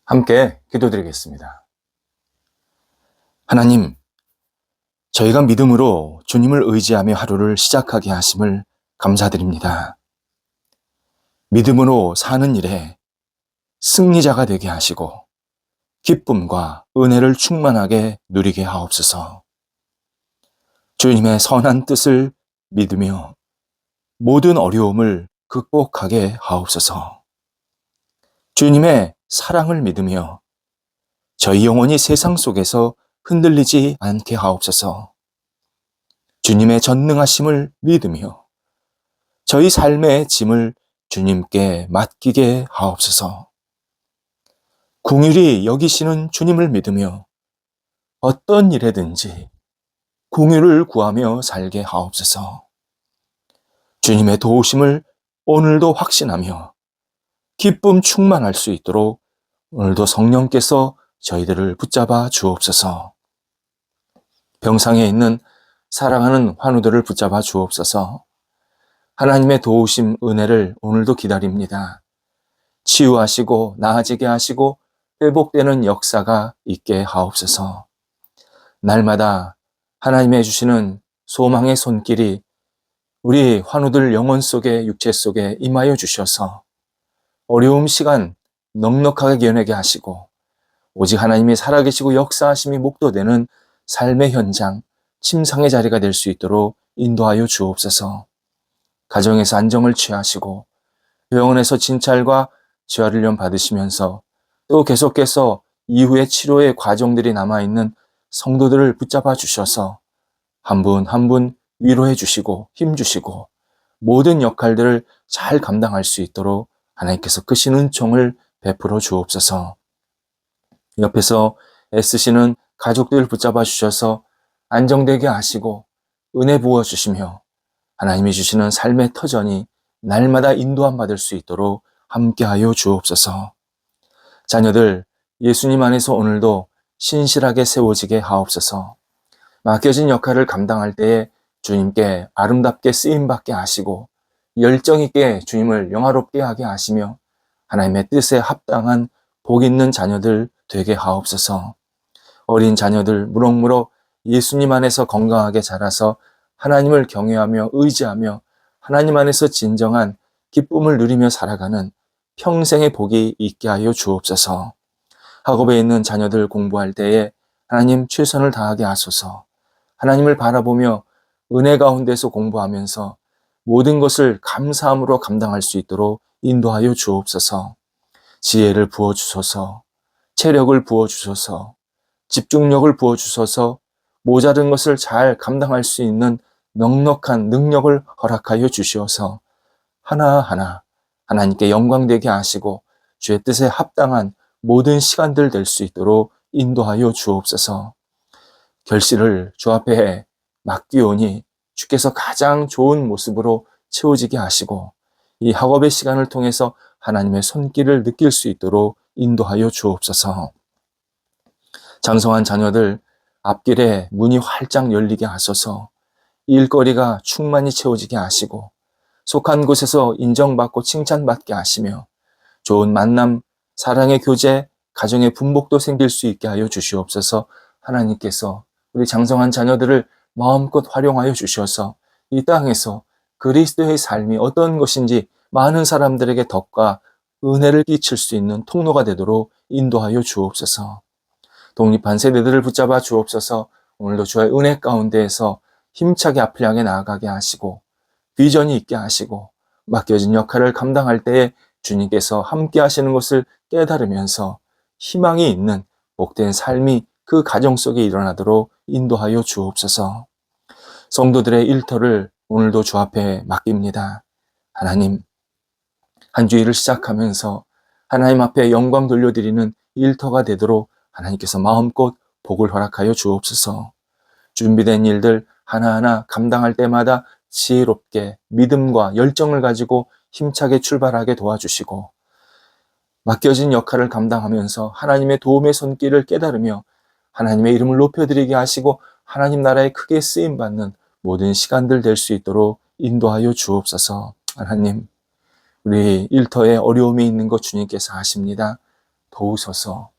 함께 기도드리겠습니다. 하나님, 저희가 믿음으로 주님을 의지하며 하루를 시작하게 하심을 감사드립니다. 믿음으로 사는 일에 승리자가 되게 하시고 기쁨과 은혜를 충만하게 누리게 하옵소서. 주님의 선한 뜻을 믿으며 모든 어려움을 극복하게 하옵소서. 주님의 사랑을 믿으며 저희 영혼이 세상 속에서 흔들리지 않게 하옵소서. 주님의 전능하심을 믿으며 저희 삶의 짐을 주님께 맡기게 하옵소서. 긍휼히 여기시는 주님을 믿으며 어떤 일에든지 긍휼을 구하며 살게 하옵소서. 주님의 도우심을 오늘도 확신하며 기쁨 충만할 수 있도록 오늘도 성령께서 저희들을 붙잡아 주옵소서. 병상에 있는 사랑하는 환우들을 붙잡아 주옵소서. 하나님의 도우심 은혜를 오늘도 기다립니다. 치유하시고 나아지게 하시고 회복되는 역사가 있게 하옵소서. 날마다 하나님의 주시는 소망의 손길이 우리 환우들 영혼 속에 육체 속에 임하여 주셔서 어려움 시간 넉넉하게 견내게 하시고 오직 하나님이 살아계시고 역사하심이 목도되는 삶의 현장, 침상의 자리가 될 수 있도록 인도하여 주옵소서. 가정에서 안정을 취하시고 병원에서 진찰과 재활훈련 받으시면서 또 계속해서 이후의 치료의 과정들이 남아있는 성도들을 붙잡아 주셔서 한 분 한 분 위로해 주시고 힘 주시고 모든 역할들을 잘 감당할 수 있도록 하나님께서 크신 은총을 베풀어 주옵소서. 옆에서 애쓰시는 가족들 붙잡아 주셔서 안정되게 하시고 은혜 부어 주시며 하나님이 주시는 삶의 터전이 날마다 인도함 받을 수 있도록 함께하여 주옵소서. 자녀들 예수님 안에서 오늘도 신실하게 세워지게 하옵소서. 맡겨진 역할을 감당할 때에 주님께 아름답게 쓰임받게 하시고 열정 있게 주님을 영화롭게 하게 하시며 하나님의 뜻에 합당한 복 있는 자녀들 되게 하옵소서. 어린 자녀들 무럭무럭 예수님 안에서 건강하게 자라서 하나님을 경외하며 의지하며 하나님 안에서 진정한 기쁨을 누리며 살아가는 평생의 복이 있게 하여 주옵소서. 학업에 있는 자녀들 공부할 때에 하나님 최선을 다하게 하소서. 하나님을 바라보며 은혜 가운데서 공부하면서 모든 것을 감사함으로 감당할 수 있도록 인도하여 주옵소서. 지혜를 부어주소서. 체력을 부어주소서. 집중력을 부어주소서. 모자른 것을 잘 감당할 수 있는 넉넉한 능력을 허락하여 주시어서 하나하나 하나님께 영광되게 하시고 주의 뜻에 합당한 모든 시간들 될 수 있도록 인도하여 주옵소서. 결실을 주 앞에 맡기오니 주께서 가장 좋은 모습으로 채워지게 하시고 이 학업의 시간을 통해서 하나님의 손길을 느낄 수 있도록 인도하여 주옵소서. 장성한 자녀들 앞길에 문이 활짝 열리게 하소서. 일거리가 충만히 채워지게 하시고 속한 곳에서 인정받고 칭찬받게 하시며 좋은 만남, 사랑의 교제, 가정의 분복도 생길 수 있게 하여 주시옵소서. 하나님께서 우리 장성한 자녀들을 마음껏 활용하여 주셔서 이 땅에서 그리스도의 삶이 어떤 것인지 많은 사람들에게 덕과 은혜를 끼칠 수 있는 통로가 되도록 인도하여 주옵소서. 독립한 세대들을 붙잡아 주옵소서. 오늘도 주의 은혜 가운데에서 힘차게 앞을 향해 나아가게 하시고 비전이 있게 하시고 맡겨진 역할을 감당할 때에 주님께서 함께 하시는 것을 깨달으면서 희망이 있는 복된 삶이 그 가정 속에 일어나도록 인도하여 주옵소서. 성도들의 일터를 오늘도 주 앞에 맡깁니다. 하나님, 한 주일을 시작하면서 하나님 앞에 영광 돌려드리는 일터가 되도록 하나님께서 마음껏 복을 허락하여 주옵소서. 준비된 일들 하나하나 감당할 때마다 지혜롭게 믿음과 열정을 가지고 힘차게 출발하게 도와주시고 맡겨진 역할을 감당하면서 하나님의 도움의 손길을 깨달으며 하나님의 이름을 높여드리게 하시고 하나님 나라에 크게 쓰임받는 모든 시간들 될 수 있도록 인도하여 주옵소서. 하나님, 우리 일터에 어려움이 있는 것 주님께서 아십니다. 도우소서.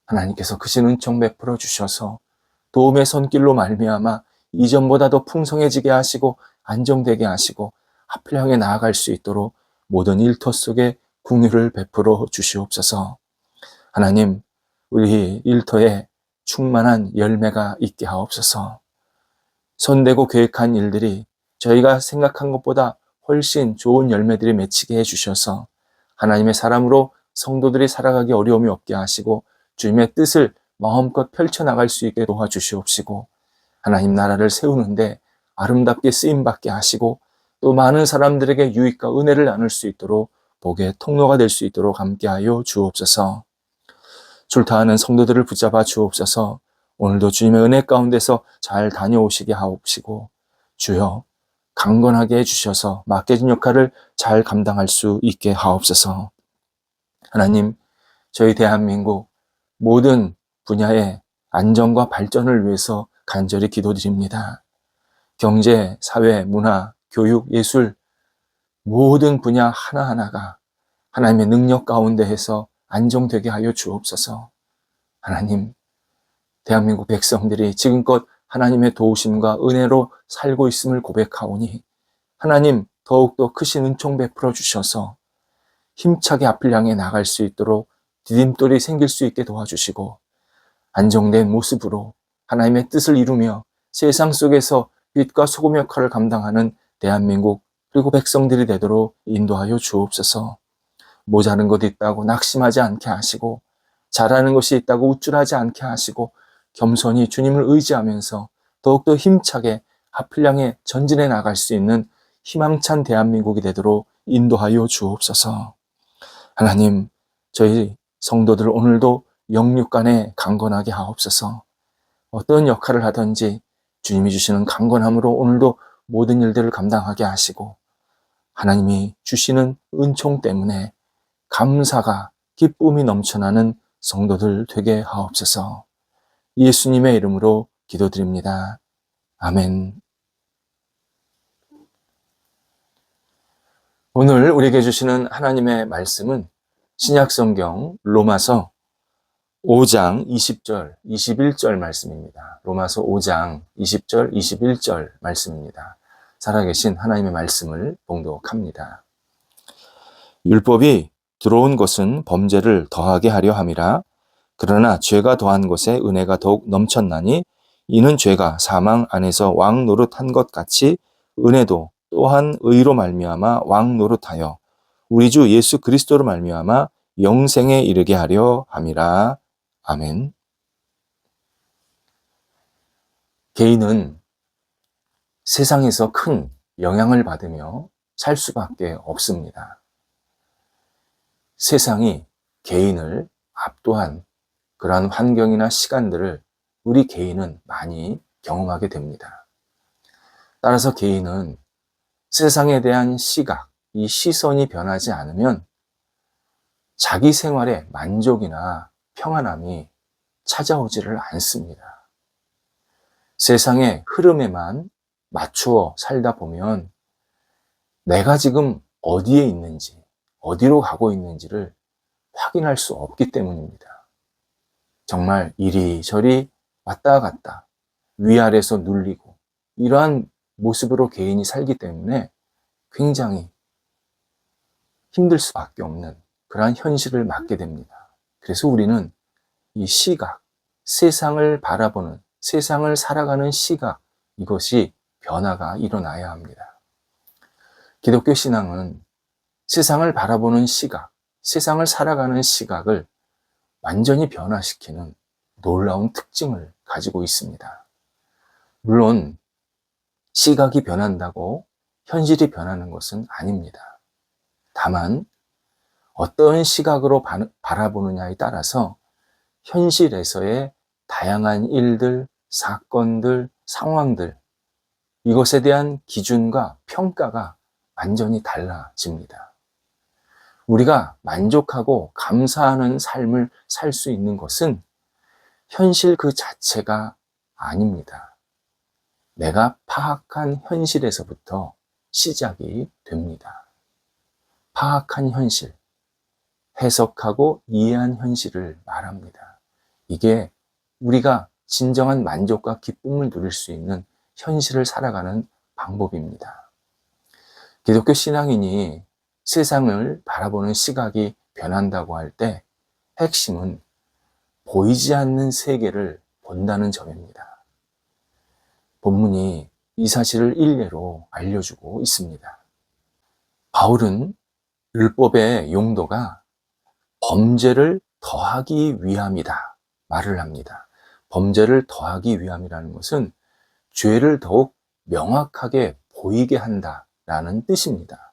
하나님께서 크신 은총 베풀어 주셔서 도움의 손길로 말미암아 이전보다 더 풍성해지게 하시고 안정되게 하시고 앞을 향해 나아갈 수 있도록 모든 일터 속에 긍휼을 베풀어 주시옵소서. 하나님, 우리 일터에 충만한 열매가 있게 하옵소서. 손대고 계획한 일들이 저희가 생각한 것보다 훨씬 좋은 열매들이 맺히게 해주셔서 하나님의 사람으로 성도들이 살아가기 어려움이 없게 하시고 주님의 뜻을 마음껏 펼쳐나갈 수 있게 도와주시옵시고 하나님 나라를 세우는데 아름답게 쓰임받게 하시고 또 많은 사람들에게 유익과 은혜를 나눌 수 있도록 복의 통로가 될 수 있도록 함께하여 주옵소서. 출타하는 성도들을 붙잡아 주옵소서. 오늘도 주님의 은혜 가운데서 잘 다녀오시게 하옵시고 주여 강건하게 해주셔서 맡겨진 역할을 잘 감당할 수 있게 하옵소서. 하나님, 저희 대한민국 모든 분야의 안정과 발전을 위해서 간절히 기도드립니다. 경제, 사회, 문화, 교육, 예술 모든 분야 하나하나가 하나님의 능력 가운데 해서 안정되게 하여 주옵소서. 하나님, 대한민국 백성들이 지금껏 하나님의 도우심과 은혜로 살고 있음을 고백하오니 하나님 더욱더 크신 은총 베풀어 주셔서 힘차게 앞을 향해 나갈 수 있도록 디딤돌이 생길 수 있게 도와주시고 안정된 모습으로 하나님의 뜻을 이루며 세상 속에서 빛과 소금 역할을 감당하는 대한민국 그리고 백성들이 되도록 인도하여 주옵소서. 모자른 것이 있다고 낙심하지 않게 하시고 잘하는 것이 있다고 우쭐하지 않게 하시고 겸손히 주님을 의지하면서 더욱더 힘차게 앞을 향해 전진해 나갈 수 있는 희망찬 대한민국이 되도록 인도하여 주옵소서. 하나님, 저희 성도들 오늘도 영육간에 강건하게 하옵소서. 어떤 역할을 하든지 주님이 주시는 강건함으로 오늘도 모든 일들을 감당하게 하시고 하나님이 주시는 은총 때문에 감사가 기쁨이 넘쳐나는 성도들 되게 하옵소서. 예수님의 이름으로 기도드립니다. 아멘. 오늘 우리에게 주시는 하나님의 말씀은 신약성경 로마서 5장 20절, 21절 말씀입니다. 로마서 5장 20절, 21절 말씀입니다. 살아계신 하나님의 말씀을 봉독합니다. 율법이 들어온 것은 범죄를 더하게 하려 함이라. 그러나 죄가 더한 것에 은혜가 더욱 넘쳤나니 이는 죄가 사망 안에서 왕 노릇한 것 같이 은혜도 또한 의로 말미암아 왕 노릇하여 우리 주 예수 그리스도로 말미암아 영생에 이르게 하려 함이라. 아멘. 개인은 세상에서 큰 영향을 받으며 살 수밖에 없습니다. 세상이 개인을 압도한 그러한 환경이나 시간들을 우리 개인은 많이 경험하게 됩니다. 따라서 개인은 세상에 대한 시각, 이 시선이 변하지 않으면 자기 생활에 만족이나 평안함이 찾아오지를 않습니다. 세상의 흐름에만 맞추어 살다 보면 내가 지금 어디에 있는지, 어디로 가고 있는지를 확인할 수 없기 때문입니다. 정말 이리저리 왔다 갔다 위아래서 눌리고 이러한 모습으로 개인이 살기 때문에 굉장히 힘들 수밖에 없는 그러한 현실을 맞게 됩니다. 그래서 우리는 이 시각, 세상을 바라보는, 세상을 살아가는 시각, 이것이 변화가 일어나야 합니다. 기독교 신앙은 세상을 바라보는 시각, 세상을 살아가는 시각을 완전히 변화시키는 놀라운 특징을 가지고 있습니다. 물론 시각이 변한다고 현실이 변하는 것은 아닙니다. 다만 어떤 시각으로 바라보느냐에 따라서 현실에서의 다양한 일들, 사건들, 상황들, 이것에 대한 기준과 평가가 완전히 달라집니다. 우리가 만족하고 감사하는 삶을 살 수 있는 것은 현실 그 자체가 아닙니다. 내가 파악한 현실에서부터 시작이 됩니다. 파악한 현실. 해석하고 이해한 현실을 말합니다. 이게 우리가 진정한 만족과 기쁨을 누릴 수 있는 현실을 살아가는 방법입니다. 기독교 신앙인이 세상을 바라보는 시각이 변한다고 할 때 핵심은 보이지 않는 세계를 본다는 점입니다. 본문이 이 사실을 일례로 알려주고 있습니다. 바울은 율법의 용도가 범죄를 더하기 위함이다 말을 합니다. 범죄를 더하기 위함이라는 것은 죄를 더욱 명확하게 보이게 한다라는 뜻입니다.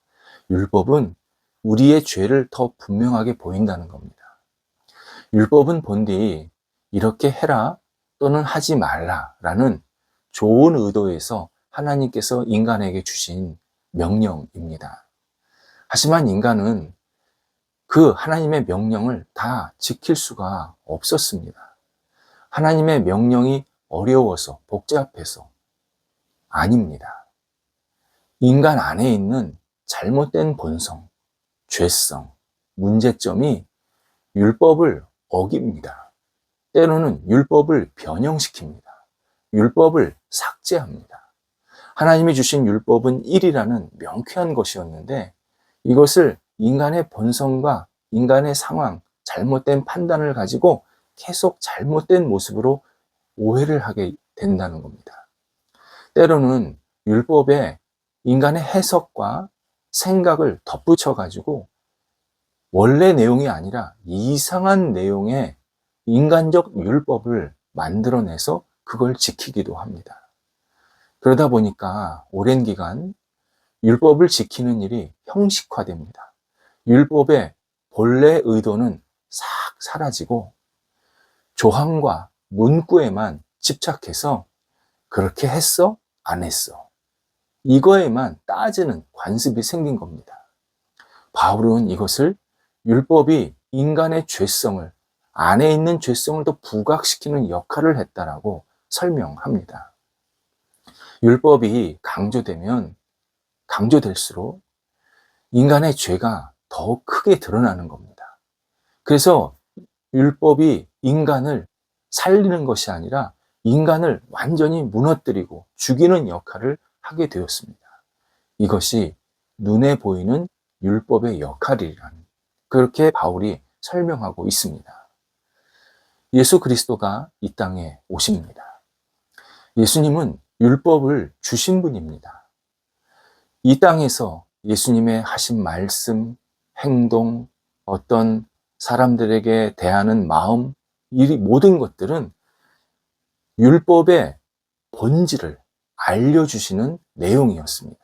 율법은 우리의 죄를 더 분명하게 보인다는 겁니다. 율법은 본디 이렇게 해라 또는 하지 말라라는 좋은 의도에서 하나님께서 인간에게 주신 명령입니다. 하지만 인간은 그 하나님의 명령을 다 지킬 수가 없었습니다. 하나님의 명령이 어려워서 복잡해서 아닙니다. 인간 안에 있는 잘못된 본성, 죄성, 문제점이 율법을 어깁니다. 때로는 율법을 변형시킵니다. 율법을 삭제합니다. 하나님이 주신 율법은 1이라는 명쾌한 것이었는데 이것을 인간의 본성과 인간의 상황, 잘못된 판단을 가지고 계속 잘못된 모습으로 오해를 하게 된다는 겁니다. 때로는 율법에 인간의 해석과 생각을 덧붙여 가지고 원래 내용이 아니라 이상한 내용의 인간적 율법을 만들어내서 그걸 지키기도 합니다. 그러다 보니까 오랜 기간 율법을 지키는 일이 형식화됩니다. 율법의 본래 의도는 싹 사라지고 조항과 문구에만 집착해서 그렇게 했어? 안 했어? 이거에만 따지는 관습이 생긴 겁니다. 바울은 이것을 율법이 인간의 죄성을, 안에 있는 죄성을 더 부각시키는 역할을 했다라고 설명합니다. 율법이 강조되면 강조될수록 인간의 죄가 더 크게 드러나는 겁니다. 그래서 율법이 인간을 살리는 것이 아니라 인간을 완전히 무너뜨리고 죽이는 역할을 하게 되었습니다. 이것이 눈에 보이는 율법의 역할이라는, 그렇게 바울이 설명하고 있습니다. 예수 그리스도가 이 땅에 오십니다. 예수님은 율법을 주신 분입니다. 이 땅에서 예수님의 하신 말씀, 행동, 어떤 사람들에게 대하는 마음, 이 모든 것들은 율법의 본질을 알려주시는 내용이었습니다.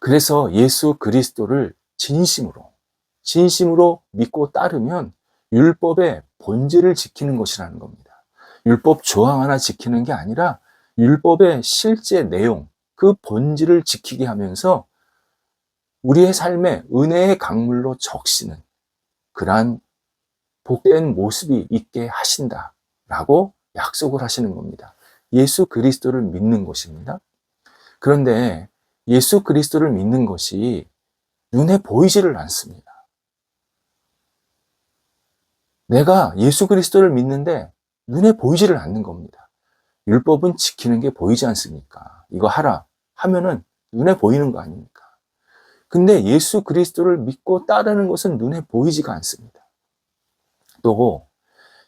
그래서 예수 그리스도를 진심으로 믿고 따르면 율법의 본질을 지키는 것이라는 겁니다. 율법 조항 하나 지키는 게 아니라 율법의 실제 내용, 그 본질을 지키게 하면서 우리의 삶에 은혜의 강물로 적시는 그러한 복된 모습이 있게 하신다라고 약속을 하시는 겁니다. 예수 그리스도를 믿는 것입니다. 그런데 예수 그리스도를 믿는 것이 눈에 보이지를 않습니다. 내가 예수 그리스도를 믿는데 눈에 보이지를 않는 겁니다. 율법은 지키는 게 보이지 않습니까? 이거 하라 하면은 눈에 보이는 거 아닙니까? 근데 예수 그리스도를 믿고 따르는 것은 눈에 보이지가 않습니다. 또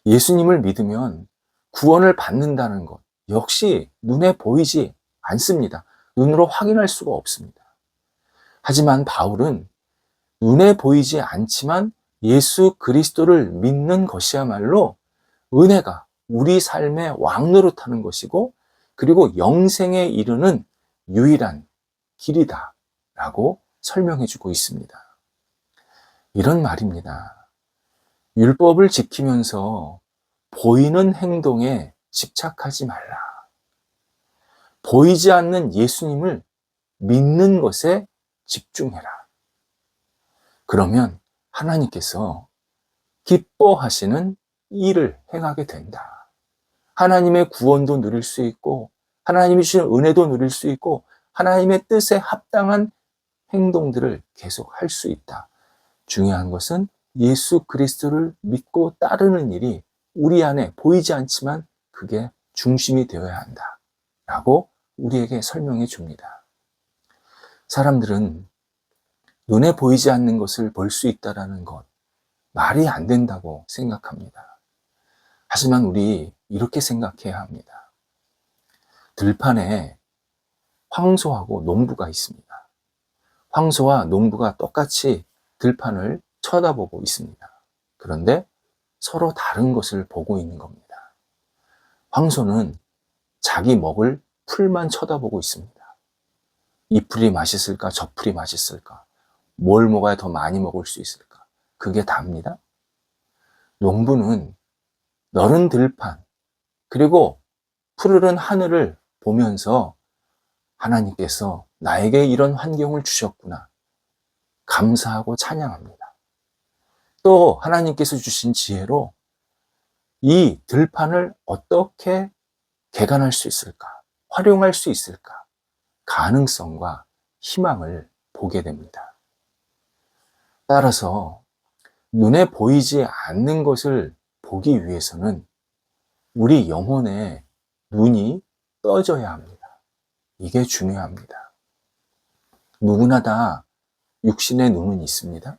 예수님을 믿으면 구원을 받는다는 것 역시 눈에 보이지 않습니다. 눈으로 확인할 수가 없습니다. 하지만 바울은 눈에 보이지 않지만 예수 그리스도를 믿는 것이야말로 은혜가 우리 삶의 왕노릇하는 것이고 그리고 영생에 이르는 유일한 길이다 라고 설명해 주고 있습니다. 이런 말입니다. 율법을 지키면서 보이는 행동에 집착하지 말라. 보이지 않는 예수님을 믿는 것에 집중해라. 그러면 하나님께서 기뻐하시는 일을 행하게 된다. 하나님의 구원도 누릴 수 있고 하나님이 주시는 은혜도 누릴 수 있고 하나님의 뜻에 합당한 행동들을 계속 할 수 있다. 중요한 것은 예수 그리스도를 믿고 따르는 일이 우리 안에 보이지 않지만 그게 중심이 되어야 한다 라고 우리에게 설명해 줍니다. 사람들은 눈에 보이지 않는 것을 볼 수 있다는 것, 말이 안 된다고 생각합니다. 하지만 우리 이렇게 생각해야 합니다. 들판에 황소하고 농부가 있습니다. 황소와 농부가 똑같이 들판을 쳐다보고 있습니다. 그런데 서로 다른 것을 보고 있는 겁니다. 황소는 자기 먹을 풀만 쳐다보고 있습니다. 이 풀이 맛있을까? 저 풀이 맛있을까? 뭘 먹어야 더 많이 먹을 수 있을까? 그게 답니다. 농부는 너른 들판, 그리고 푸르른 하늘을 보면서 하나님께서 나에게 이런 환경을 주셨구나. 감사하고 찬양합니다. 또 하나님께서 주신 지혜로 이 들판을 어떻게 개간할 수 있을까? 활용할 수 있을까? 가능성과 희망을 보게 됩니다. 따라서 눈에 보이지 않는 것을 보기 위해서는 우리 영혼의 눈이 떠져야 합니다. 이게 중요합니다. 누구나 다 육신의 눈은 있습니다.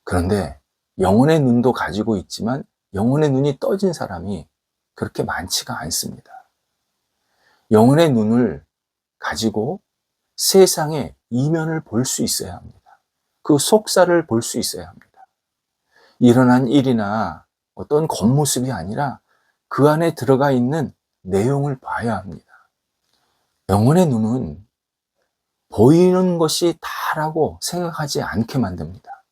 그런데 영혼의 눈도 가지고 있지만 영혼의 눈이 떠진 사람이 그렇게 많지가 않습니다. 영혼의 눈을 가지고 세상의 이면을 볼 수 있어야 합니다. 그 속살을 볼 수 있어야 합니다. 일어난 일이나 어떤 겉모습이 아니라 그 안에 들어가 있는 내용을 봐야 합니다. 영혼의 눈은 보이는 것이 다라고 생각하지 않게 만듭니다.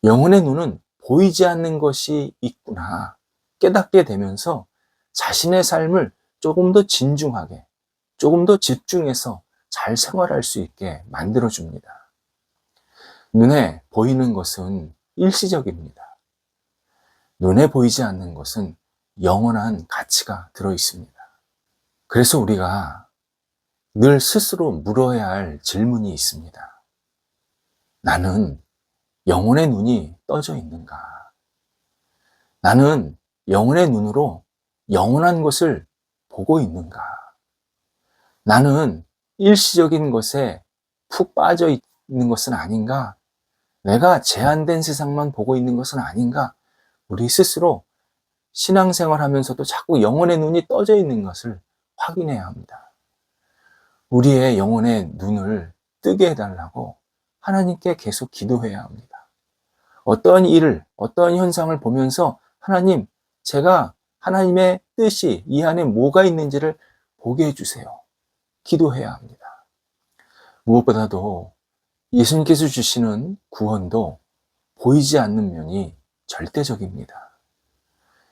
영혼의 눈은 보이지 않는 것이 있구나 깨닫게 되면서 자신의 삶을 조금 더 진중하게, 조금 더 집중해서 잘 생활할 수 있게 만들어줍니다. 눈에 보이는 것은 일시적입니다. 눈에 보이지 않는 것은 영원한 가치가 들어 있습니다. 그래서 우리가 늘 스스로 물어야 할 질문이 있습니다. 나는 영혼의 눈이 떠져 있는가? 나는 영혼의 눈으로 영원한 것을 보고 있는가? 나는 일시적인 것에 푹 빠져 있는 것은 아닌가? 내가 제한된 세상만 보고 있는 것은 아닌가? 우리 스스로 신앙생활 하면서도 자꾸 영혼의 눈이 떠져 있는 것을 확인해야 합니다. 우리의 영혼의 눈을 뜨게 해달라고 하나님께 계속 기도해야 합니다. 어떤 일을, 어떤 현상을 보면서 하나님, 제가 하나님의 뜻이 이 안에 뭐가 있는지를 보게 해주세요. 기도해야 합니다. 무엇보다도 예수님께서 주시는 구원도 보이지 않는 면이 절대적입니다.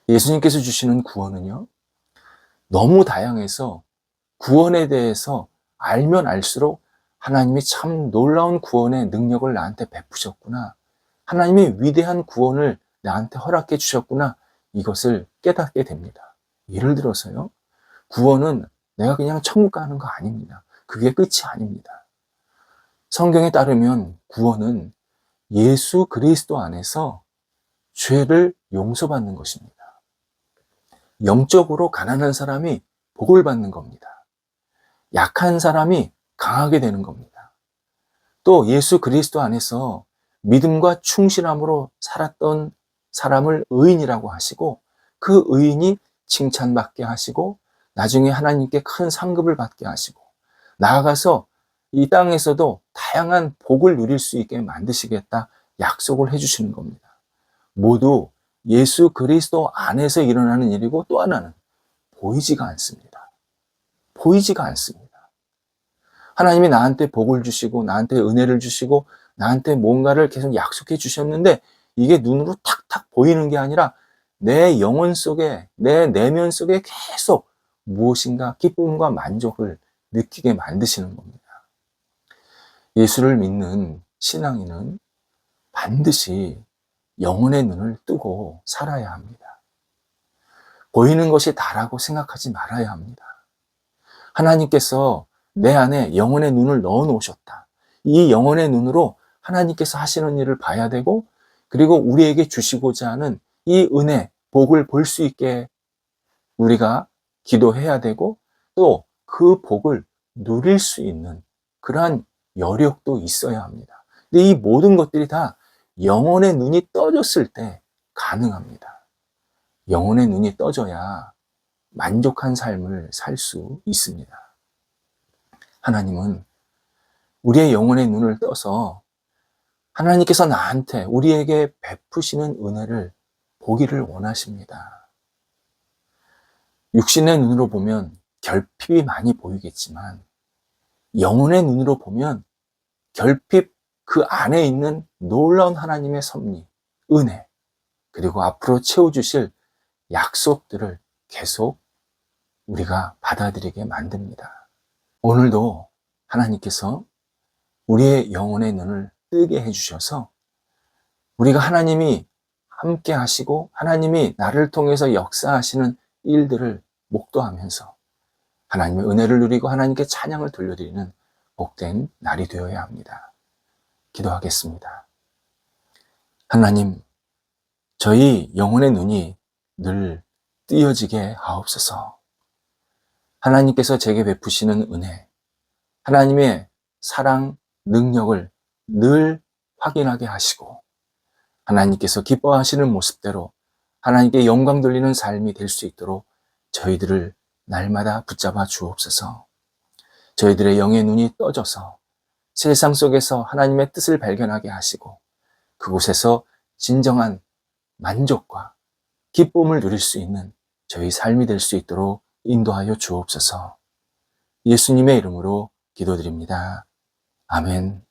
예수님께서 주시는 구원은요, 너무 다양해서 구원에 대해서 알면 알수록 하나님이 참 놀라운 구원의 능력을 나한테 베푸셨구나. 하나님이 위대한 구원을 나한테 허락해 주셨구나. 이것을 깨닫게 됩니다. 예를 들어서요, 구원은 내가 그냥 천국 가는 거 아닙니다. 그게 끝이 아닙니다. 성경에 따르면 구원은 예수 그리스도 안에서 죄를 용서받는 것입니다. 영적으로 가난한 사람이 복을 받는 겁니다. 약한 사람이 강하게 되는 겁니다. 또 예수 그리스도 안에서 믿음과 충실함으로 살았던 사람을 의인이라고 하시고 그 의인이 칭찬받게 하시고 나중에 하나님께 큰 상급을 받게 하시고 나아가서 이 땅에서도 다양한 복을 누릴 수 있게 만드시겠다 약속을 해주시는 겁니다. 모두 예수 그리스도 안에서 일어나는 일이고 또 하나는 보이지가 않습니다. 보이지가 않습니다. 하나님이 나한테 복을 주시고 나한테 은혜를 주시고 나한테 뭔가를 계속 약속해 주셨는데 이게 눈으로 탁탁 보이는 게 아니라 내 영혼 속에, 내 내면 속에 계속 무엇인가 기쁨과 만족을 느끼게 만드시는 겁니다. 예수를 믿는 신앙인은 반드시 영혼의 눈을 뜨고 살아야 합니다. 보이는 것이 다라고 생각하지 말아야 합니다. 하나님께서 내 안에 영혼의 눈을 넣어 놓으셨다. 이 영혼의 눈으로 하나님께서 하시는 일을 봐야 되고 그리고 우리에게 주시고자 하는 이 은혜, 복을 볼 수 있게 우리가 기도해야 되고 또 그 복을 누릴 수 있는 그러한 여력도 있어야 합니다. 근데 이 모든 것들이 다 영혼의 눈이 떠졌을 때 가능합니다. 영혼의 눈이 떠져야 만족한 삶을 살 수 있습니다. 하나님은 우리의 영혼의 눈을 떠서 하나님께서 나한테, 우리에게 베푸시는 은혜를 보기를 원하십니다. 육신의 눈으로 보면 결핍이 많이 보이겠지만 영혼의 눈으로 보면 결핍 그 안에 있는 놀라운 하나님의 섭리, 은혜, 그리고 앞으로 채워주실 약속들을 계속 우리가 받아들이게 만듭니다. 오늘도 하나님께서 우리의 영혼의 눈을 뜨게 해주셔서 우리가 하나님이 함께 하시고 하나님이 나를 통해서 역사하시는 일들을 목도하면서 하나님의 은혜를 누리고 하나님께 찬양을 돌려드리는 복된 날이 되어야 합니다. 기도하겠습니다. 하나님, 저희 영혼의 눈이 늘 띄어지게 하옵소서. 하나님께서 제게 베푸시는 은혜, 하나님의 사랑, 능력을 늘 확인하게 하시고 하나님께서 기뻐하시는 모습대로 하나님께 영광 돌리는 삶이 될 수 있도록 저희들을 날마다 붙잡아 주옵소서. 저희들의 영의 눈이 떠져서 세상 속에서 하나님의 뜻을 발견하게 하시고 그곳에서 진정한 만족과 기쁨을 누릴 수 있는 저희 삶이 될 수 있도록 인도하여 주옵소서. 예수님의 이름으로 기도드립니다. 아멘.